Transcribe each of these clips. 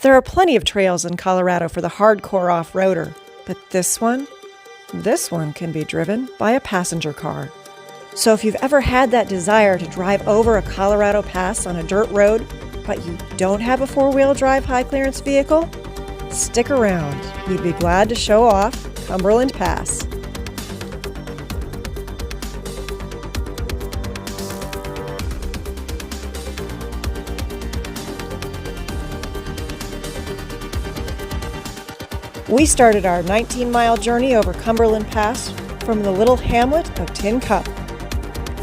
There are plenty of trails in Colorado for the hardcore off-roader, but this one can be driven by a passenger car. So if you've ever had that desire to drive over a Colorado pass on a dirt road, but you don't have a four-wheel drive high-clearance vehicle, stick around. We'd be glad to show off Cumberland Pass. We started our 19-mile journey over Cumberland Pass from the little hamlet of Tin Cup.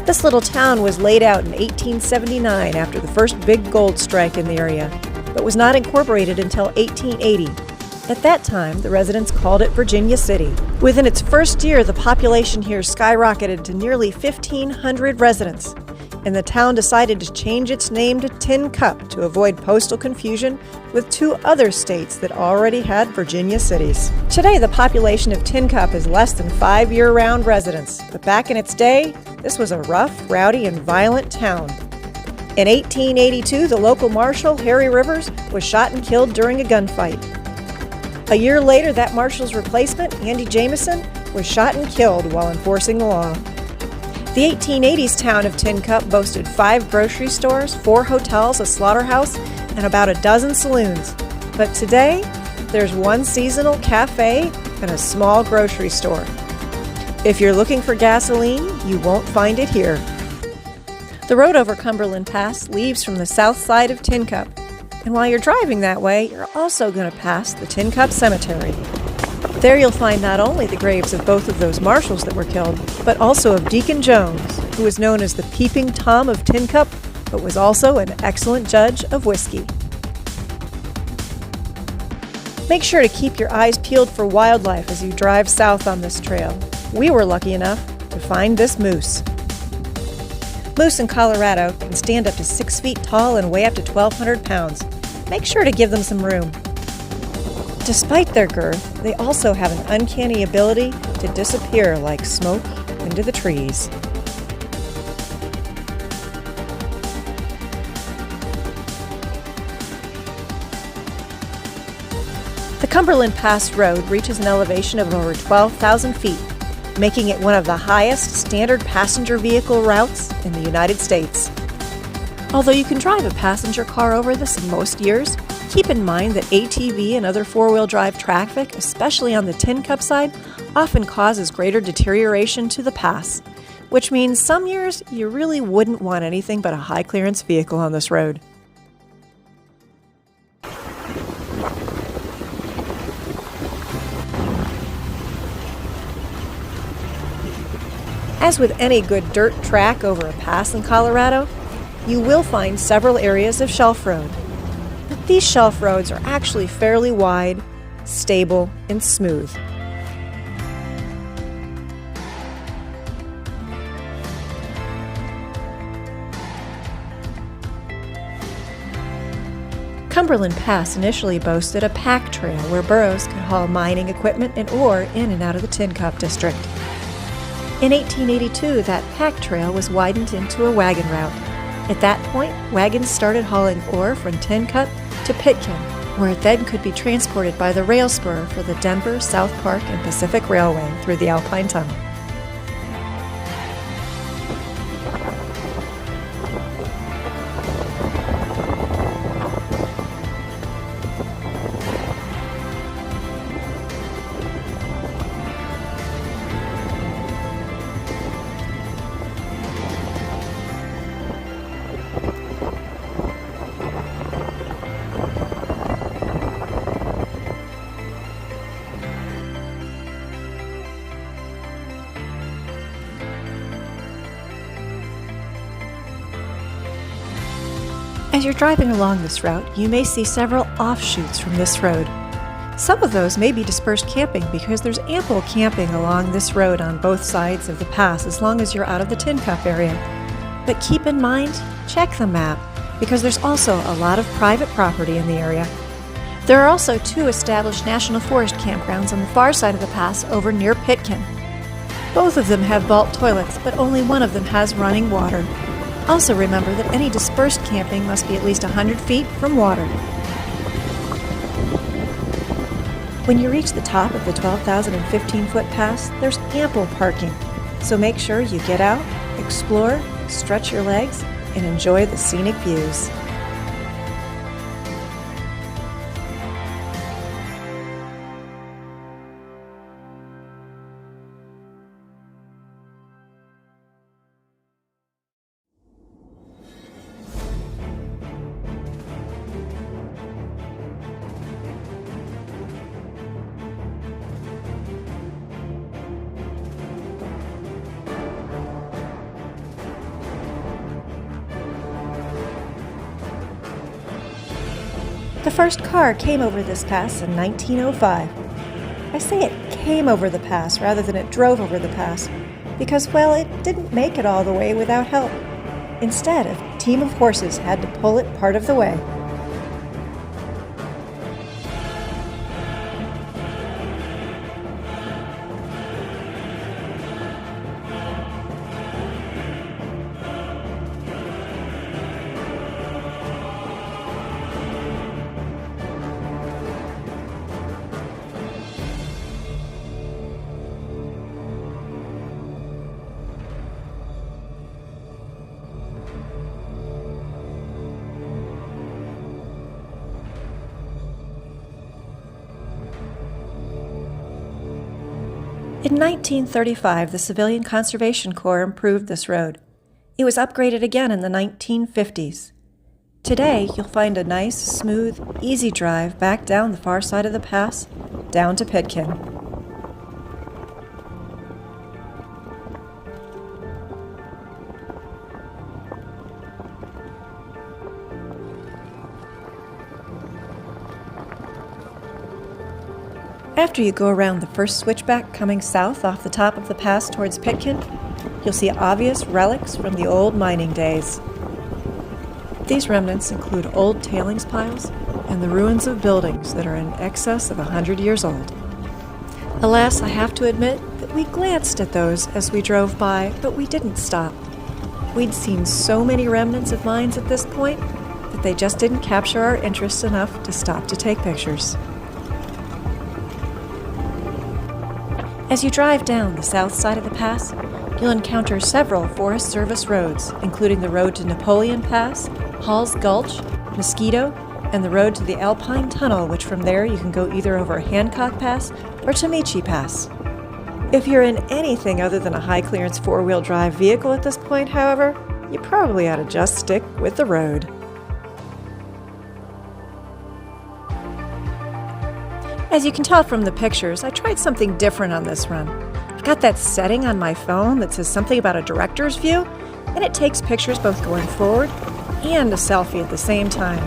This little town was laid out in 1879 after the first big gold strike in the area, but was not incorporated until 1880. At that time, the residents called it Virginia City. Within its first year, the population here skyrocketed to nearly 1,500 residents, and the town decided to change its name to Tin Cup to avoid postal confusion with two other states that already had Virginia cities. Today, the population of Tin Cup is less than 5 year-round residents, but back in its day, this was a rough, rowdy, and violent town. In 1882, the local marshal, Harry Rivers, was shot and killed during a gunfight. A year later, that marshal's replacement, Andy Jameson, was shot and killed while enforcing the law. The 1880s town of Tin Cup boasted 5 grocery stores, 4 hotels, a slaughterhouse, and about a dozen saloons. But today, there's 1 seasonal cafe and a small grocery store. If you're looking for gasoline, you won't find it here. The road over Cumberland Pass leaves from the south side of Tin Cup. And while you're driving that way, you're also going to pass the Tin Cup Cemetery. There you'll find not only the graves of both of those marshals that were killed, but also of Deacon Jones, who was known as the Peeping Tom of Tin Cup, but was also an excellent judge of whiskey. Make sure to keep your eyes peeled for wildlife as you drive south on this trail. We were lucky enough to find this moose. Moose in Colorado can stand up to 6 feet tall and weigh up to 1,200 pounds. Make sure to give them some room. Despite their girth, they also have an uncanny ability to disappear like smoke into the trees. The Cumberland Pass Road reaches an elevation of over 12,000 feet, making it one of the highest standard passenger vehicle routes in the United States. Although you can drive a passenger car over this in most years, keep in mind that ATV and other four-wheel drive traffic, especially on the Tin Cup side, often causes greater deterioration to the pass, which means some years you really wouldn't want anything but a high-clearance vehicle on this road. As with any good dirt track over a pass in Colorado, you will find several areas of shelf road. But these shelf roads are actually fairly wide, stable, and smooth. Cumberland Pass initially boasted a pack trail where burros could haul mining equipment and ore in and out of the Tin Cup district. In 1882, that pack trail was widened into a wagon route. At that point, wagons started hauling ore from Tin Cup to Pitkin, where it then could be transported by the rail spur for the Denver, South Park, and Pacific Railway through the Alpine Tunnel. As you're driving along this route, you may see several offshoots from this road. Some of those may be dispersed camping because there's ample camping along this road on both sides of the pass as long as you're out of the Tin Cup area. But keep in mind, check the map, because there's also a lot of private property in the area. There are also 2 established National Forest campgrounds on the far side of the pass over near Pitkin. Both of them have vault toilets, but only one of them has running water. Also remember that any dispersed camping must be at least 100 feet from water. When you reach the top of the 12,015-foot pass, there's ample parking, so make sure you get out, explore, stretch your legs, and enjoy the scenic views. The first car came over this pass in 1905. I say it came over the pass rather than it drove over the pass because, well, it didn't make it all the way without help. Instead, a team of horses had to pull it part of the way. In 1935, the Civilian Conservation Corps improved this road. It was upgraded again in the 1950s. Today, you'll find a nice, smooth, easy drive back down the far side of the pass, down to Pitkin. After you go around the first switchback coming south off the top of the pass towards Pitkin, you'll see obvious relics from the old mining days. These remnants include old tailings piles and the ruins of buildings that are in excess of 100 years old. Alas, I have to admit that we glanced at those as we drove by, but we didn't stop. We'd seen so many remnants of mines at this point that they just didn't capture our interest enough to stop to take pictures. As you drive down the south side of the pass, you'll encounter several Forest Service roads, including the road to Napoleon Pass, Hall's Gulch, Mosquito, and the road to the Alpine Tunnel, which from there you can go either over Hancock Pass or Tomichi Pass. If you're in anything other than a high-clearance four-wheel drive vehicle at this point, however, you probably ought to just stick with the road. As you can tell from the pictures, I tried something different on this run. I've got that setting on my phone that says something about a director's view, and it takes pictures both going forward and a selfie at the same time.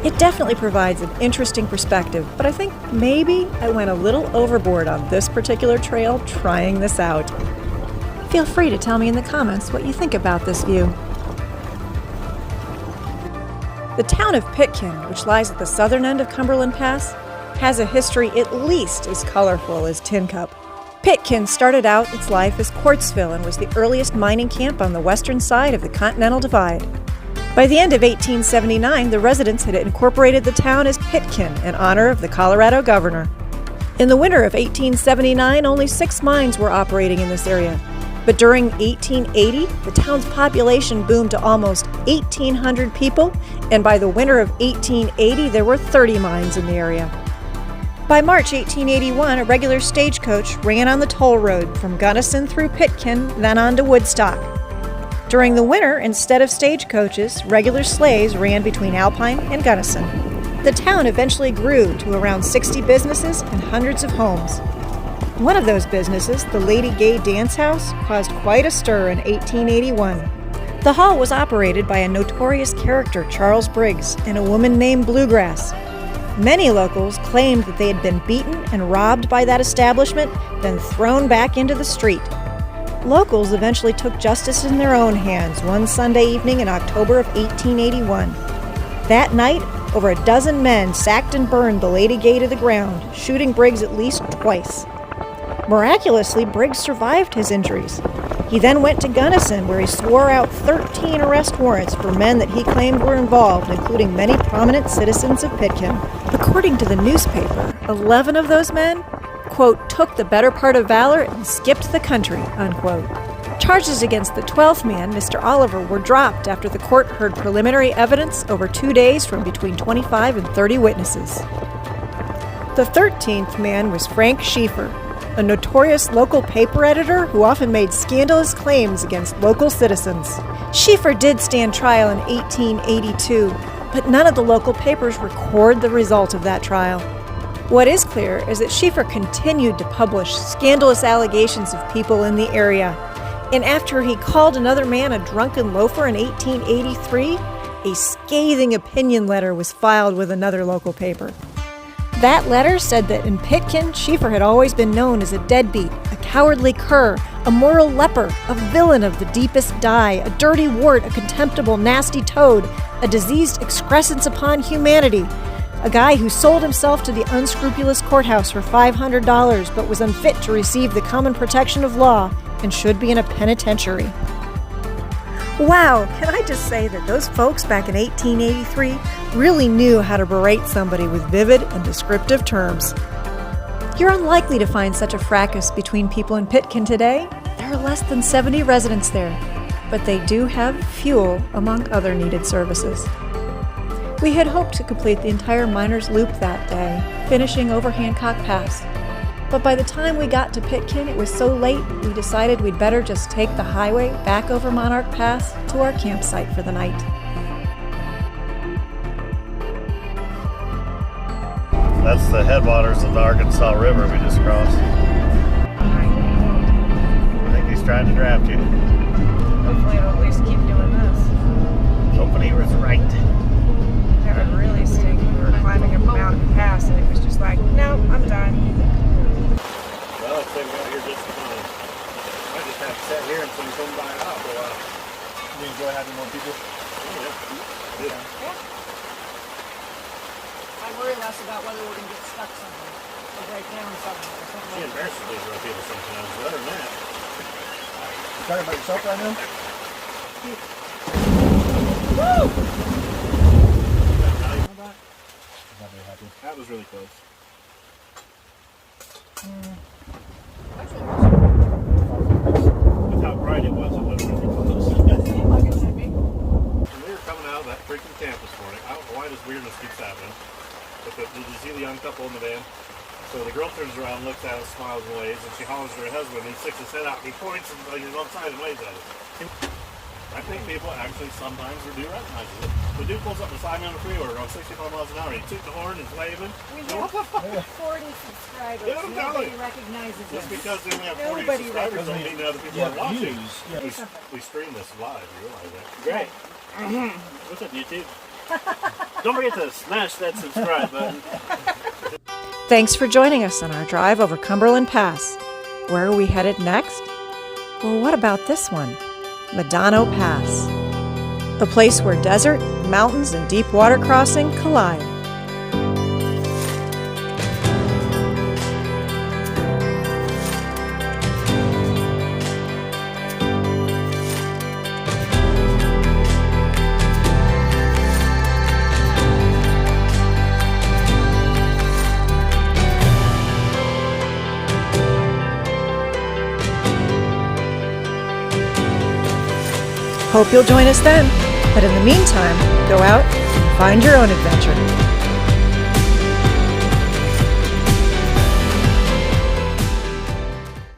It definitely provides an interesting perspective, but I think maybe I went a little overboard on this particular trail trying this out. Feel free to tell me in the comments what you think about this view. The town of Pitkin, which lies at the southern end of Cumberland Pass, has a history at least as colorful as Tin Cup. Pitkin started out its life as Quartzville and was the earliest mining camp on the western side of the Continental Divide. By the end of 1879, the residents had incorporated the town as Pitkin in honor of the Colorado governor. In the winter of 1879, only 6 mines were operating in this area. But during 1880, the town's population boomed to almost 1,800 people, and by the winter of 1880, there were 30 mines in the area. By March 1881, a regular stagecoach ran on the toll road from Gunnison through Pitkin, then on to Woodstock. During the winter, instead of stagecoaches, regular sleighs ran between Alpine and Gunnison. The town eventually grew to around 60 businesses and hundreds of homes. One of those businesses, the Lady Gay Dance House, caused quite a stir in 1881. The hall was operated by a notorious character, Charles Briggs, and a woman named Bluegrass. Many locals claimed that they had been beaten and robbed by that establishment, then thrown back into the street. Locals eventually took justice in their own hands one Sunday evening in October of 1881. That night, over a dozen men sacked and burned the Lady Gay to the ground, shooting Briggs at least twice. Miraculously, Briggs survived his injuries. He then went to Gunnison, where he swore out 13 arrest warrants for men that he claimed were involved, including many prominent citizens of Pitkin. According to the newspaper, 11 of those men, quote, took the better part of valor and skipped the country, unquote. Charges against the 12th man, Mr. Oliver, were dropped after the court heard preliminary evidence over 2 days from between 25 and 30 witnesses. The 13th man was Frank Schieffer, a notorious local paper editor who often made scandalous claims against local citizens. Schieffer did stand trial in 1882, but none of the local papers record the result of that trial. What is clear is that Schieffer continued to publish scandalous allegations of people in the area. And after he called another man a drunken loafer in 1883, a scathing opinion letter was filed with another local paper. That letter said that in Pitkin, Schieffer had always been known as a deadbeat, a cowardly cur, a moral leper, a villain of the deepest dye, a dirty wart, a contemptible, nasty toad, a diseased excrescence upon humanity, a guy who sold himself to the unscrupulous courthouse for $500 but was unfit to receive the common protection of law and should be in a penitentiary. Wow, can I just say that those folks back in 1883 really knew how to berate somebody with vivid and descriptive terms. You're unlikely to find such a fracas between people in Pitkin today. There are less than 70 residents there, but they do have fuel among other needed services. We had hoped to complete the entire miners' loop that day, finishing over Hancock Pass. But by the time we got to Pitkin, it was so late, we decided we'd better just take the highway back over Monarch Pass to our campsite for the night. That's the headwaters of the Arkansas River we just crossed. I think he's trying to draft you. Hopefully it'll at least keep doing this. Hoping he was right. Had a really stink. We were climbing up Mountain Pass and it was just like, no, I'm done. Well, it's taking out here just fine. I just have to sit here until you come by out for a while. You enjoy having more people? Yeah. I worry less about whether we're going to get stuck somewhere or break down somewhere or something. She embarrasses these real people sometimes, but other than that. You talking about yourself right now? Woo! Not very happy. That was really close. With how bright it was really close. When we were coming out of that freaking camp this morning, I don't know why this weirdness keeps happening. But did you see the young couple in the van? So the girl turns around, looks at us, smiles and waves, and she hollers to her husband. He sticks his head out, he points and he's on side and waves at us. I think people actually sometimes do recognize it. The dude pulls up beside me on the freeway going 65 miles an hour. He took the horn and he's waving. We have 40 subscribers. Yeah, Nobody recognizes us. Just because we only have 40 Nobody subscribers doesn't mean that other people are watching. Yeah. We stream this live, you realize that? Great. What's up, YouTube? Don't forget to smash that subscribe button. Thanks for joining us on our drive over Cumberland Pass. Where are we headed next? Well, what about this one? Medano Pass, a place where desert, mountains, and deep water crossing collide. Hope you'll join us then. But in the meantime, go out and find your own adventure.